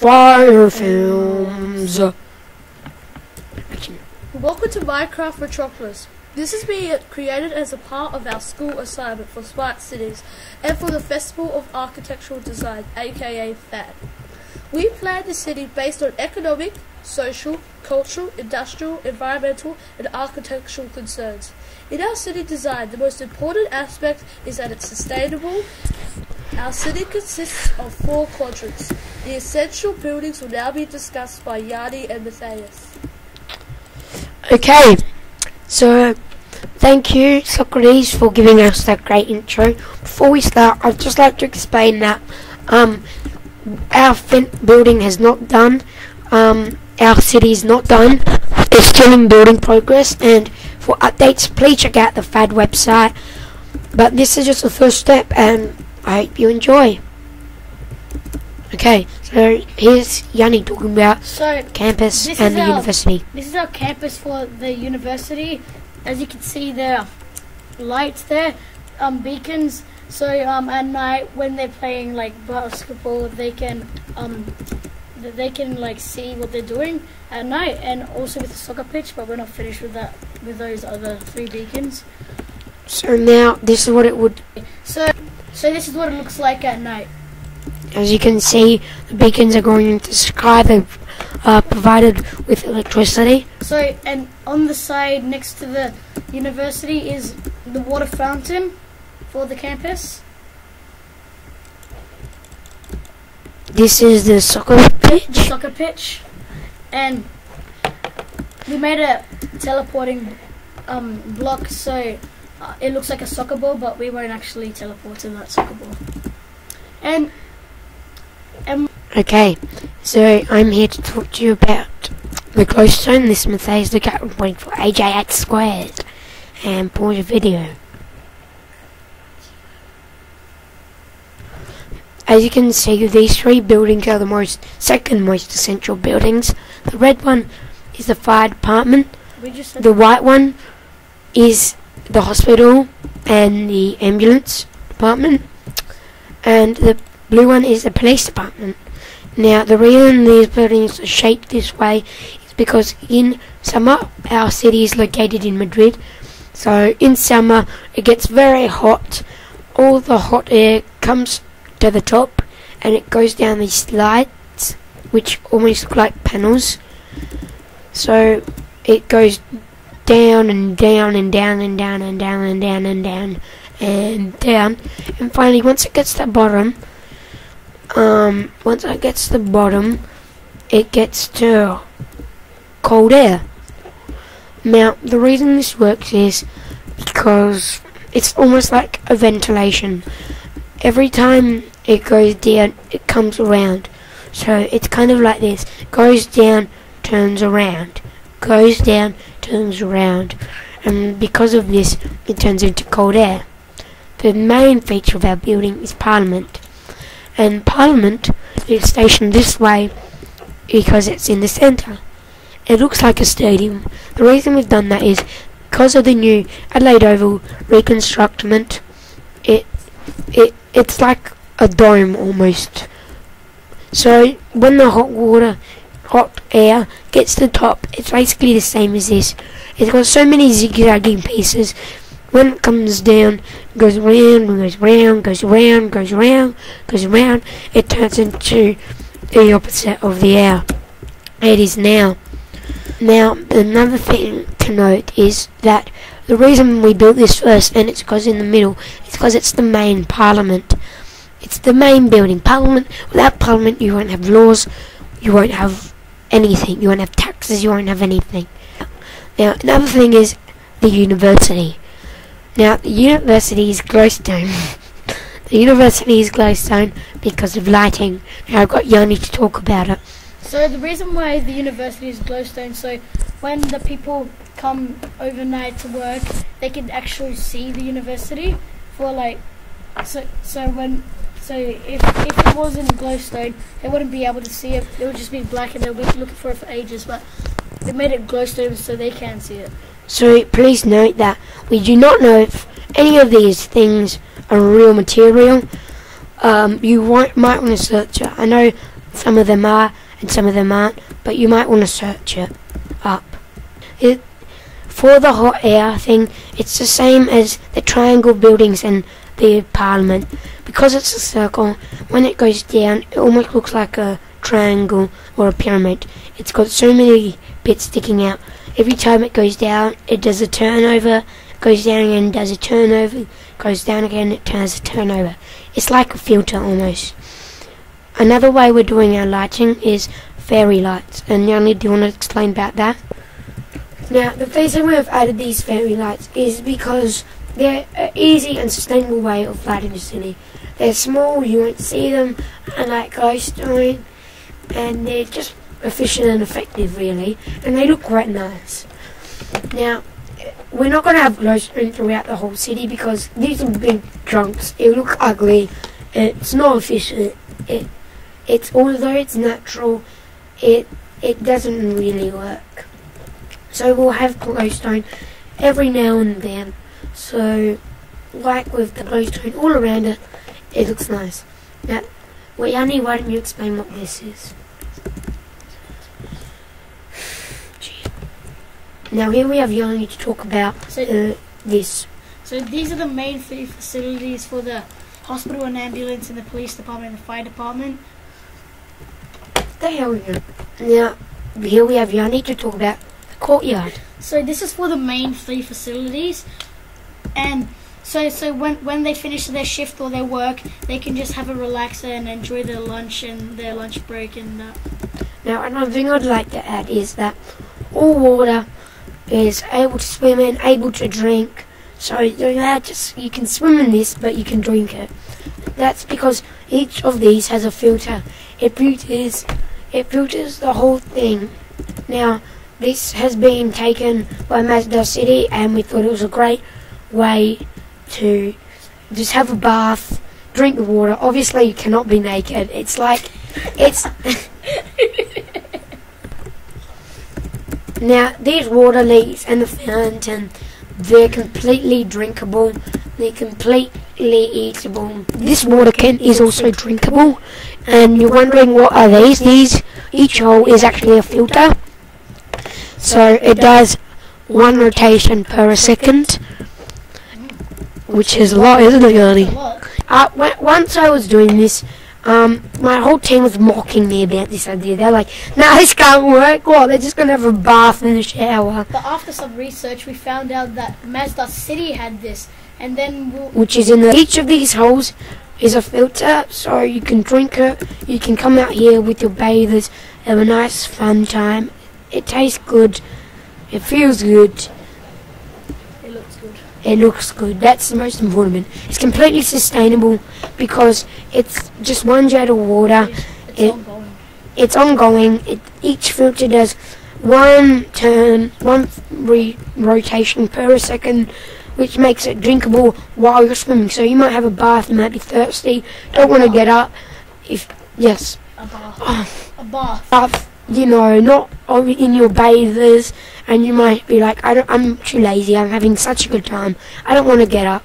Fire films. Welcome to Minecraft Metropolis. This is being created as a part of our school assignment for Smart Cities and for the Festival of Architectural Design, aka FAD. We plan the city based on economic, social, cultural, industrial, environmental, and architectural concerns. In our city design, the most important aspect is that it's sustainable. Our city consists of 4 quadrants. The essential buildings will now be discussed by Yanni and Matthias. Okay, so thank you, Socrates, for giving us that great intro. Before we start, I'd just like to explain that our building has not done. Our city is not done. It's still in building progress, and for updates, please check out the FAD website. But this is just the first step, and I hope you enjoy. Okay, so here's Yanni talking about campus and the university. This is our campus for the university. As you can see, there are lights there, beacons. So at night when they're playing like basketball, they can like see what they're doing at night, and also with the soccer pitch. But we're not finished with that, with those other 3 beacons. So now this is what it would. So this is what it looks like at night. As you can see, the beacons are going into the sky. They're provided with electricity. So, and on the side next to the university is the water fountain for the campus. This is the soccer pitch. The soccer pitch. And we made a teleporting block, so it looks like a soccer ball, but we won't actually teleport to that soccer ball. And okay, so I'm here to talk to you about the glowstone. This Matthias the cat waiting for AJX squared, and pause your video. As you can see, these 3 buildings are the second most essential buildings. The red one is the fire department. The white one is the hospital and the ambulance department, and the blue one is the police department. Now, the reason these buildings are shaped this way is because in summer, our city is located in Madrid. So in summer, it gets very hot. All the hot air comes to the top, and it goes down these slides, which almost look like panels. So it goes down and down and down and down and down and down and down and down, and finally, once it gets to the bottom, it gets to cold air. Now, the reason this works is because it's almost like a ventilation. Every time it goes down, it comes around. So it's kind of like this: goes down, turns around, goes down, turns around, and because of this, it turns into cold air. The main feature of our building is Parliament, and Parliament is stationed this way because it's in the centre. It looks like a stadium. The reason we've done that is because of the new Adelaide Oval reconstructment. It's like a dome almost. So when the hot air gets to the top, it's basically the same as this. It's got so many zigzagging pieces. When it comes down, it goes round, goes round, goes round, goes round, goes round. It turns into the opposite of the air it is now. Now, another thing to note is that the reason we built this first, and it's because in the middle, it's because it's the main Parliament. It's the main building. Parliament. Without Parliament, you won't have laws. You won't have anything. You won't have taxes. You won't have anything. Now, another thing is the university. Now, the university is glowstone. The university is glowstone because of lighting. Now, I've got Yanni to talk about it. So the reason why the university is glowstone, so when the people come overnight to work, they can actually see the university for like, so if it wasn't glowstone, they wouldn't be able to see it. It would just be black, and they'll be looking for it for ages. But they made it glowstone so they can see it. So please note that we do not know if any of these things are real material. You might want to search it. I know Some of them are, and some of them aren't, but you might want to search it up. For the hot air thing, it's the same as the triangle buildings in the Parliament. Because it's a circle, when it goes down, it almost looks like a triangle or a pyramid. It's got so many bits sticking out. Every time it goes down, it does a turnover, goes down again, does a turnover, goes down again, it does a turnover. It's like a filter almost. Another way we're doing our lighting is fairy lights. And Yanni, do you want to explain about that? Now, the reason we have added these fairy lights is because they're an easy and sustainable way of lighting the city. They're small, you won't see them, unlike glowstone, and they're just efficient and effective really, and they look quite nice. Now, we're not going to have glowstone throughout the whole city because these are big chunks, it look ugly, it's not efficient, it's although it's natural, it doesn't really work. So we'll have glowstone every now and then. So, like with the glowstone all around it, it looks nice. Now, Yanni, why don't you explain what this is? Now here we have Yanni to talk about this. So these are the main 3 facilities for the hospital and ambulance and the police department and the fire department. There we go. Now, here we have Yanni to talk about the courtyard. So this is for the main 3 facilities, and so when they finish their shift or their work, they can just have a relaxer and enjoy their lunch and their lunch break and that. Now, another thing I'd like to add is that all water is able to swim in, able to drink. So you can swim in this, but you can drink it. That's because each of these has a filter. It filters the whole thing. Now, this has been taken by Mazda City, and we thought it was a great way to just have a bath, drink the water. Obviously, you cannot be naked. It's Now, these water leaks and the fountain, they're completely drinkable. They're completely eatable. This water can is also drinkable. And you're wondering, what are these? Each hole is actually a filter. So it does 1 rotation per second, which is a lot, isn't it, Yanni? Once I was doing this, my whole team was mocking me about this idea. They're like, "Nah, this can't work. What? They're just gonna have a bath and a shower." But after some research, we found out that Mazda City had this, and then which is in each of these holes is a filter, so you can drink it. You can come out here with your bathers, have a nice fun time. It tastes good. It feels good. It looks good. It looks good. That's the most important. It's completely sustainable because it's just 1 jet of water. It's ongoing. It's ongoing. Each filter does 1 turn, 1 rotation per second, which makes it drinkable while you're swimming. So you might have a bath, you might be thirsty, don't want to get up. Yes. A bath. Oh, A bath. bath. You know, not in your bathers, and you might be like, I'm too lazy, I'm having such a good time, I don't want to get up.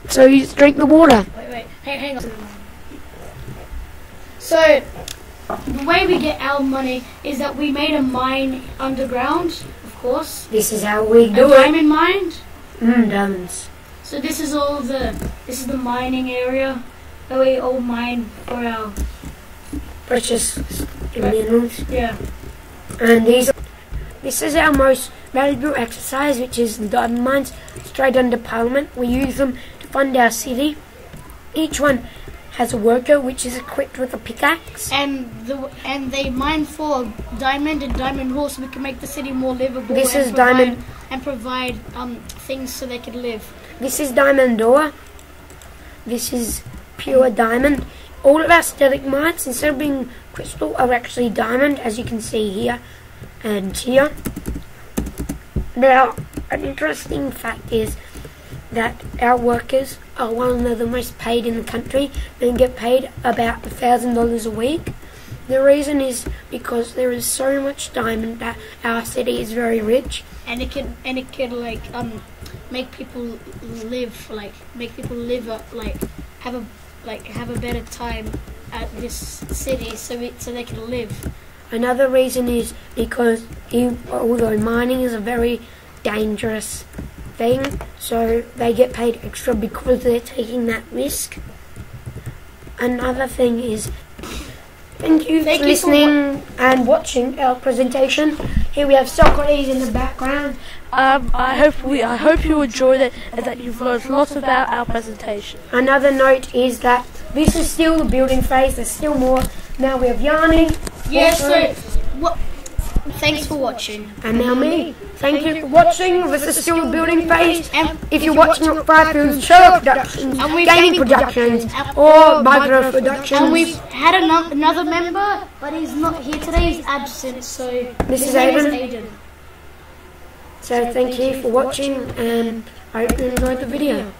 So you just drink the water. Wait, hang on. So, the way we get our money is that we made a mine underground, of course. This is how we do a diamond mine. Diamonds. So this is the mining area that we all mine for our precious minerals. Yeah. And this is our most valuable exercise, which is the diamond mines straight under Parliament. We use them to fund our city. Each one has a worker which is equipped with a pickaxe. And they mine for diamond and diamond ore, so we can make the city more livable. This is diamond and provide things so they can live. This is diamond ore. This is pure diamond. All of our static mines, instead of being crystal, are actually diamond, as you can see here and here. Now, an interesting fact is that our workers are one of the most paid in the country. They get paid about $1,000 a week. The reason is because there is so much diamond that our city is very rich. And it can make people live, have a better time at this city so they can live. Another reason is because although mining is a very dangerous thing, so they get paid extra because they're taking that risk. Another thing is, thank you for listening and watching our presentation. Here we have Socrates in the background. I hope you enjoyed it and that you've learned lots about our presentation. Another note is that this is still the building phase. There's still more. Now we have Yanni. Yeah, thanks for watching. And now me. Thank you for watching. This is still the building phase. If you're watching at Firefields Show Productions, Gaming Productions, or Micro Productions. And we've had another member, but he's not here today. He's absent. So this is Aiden. So thank you for watching, and I hope you enjoyed the video.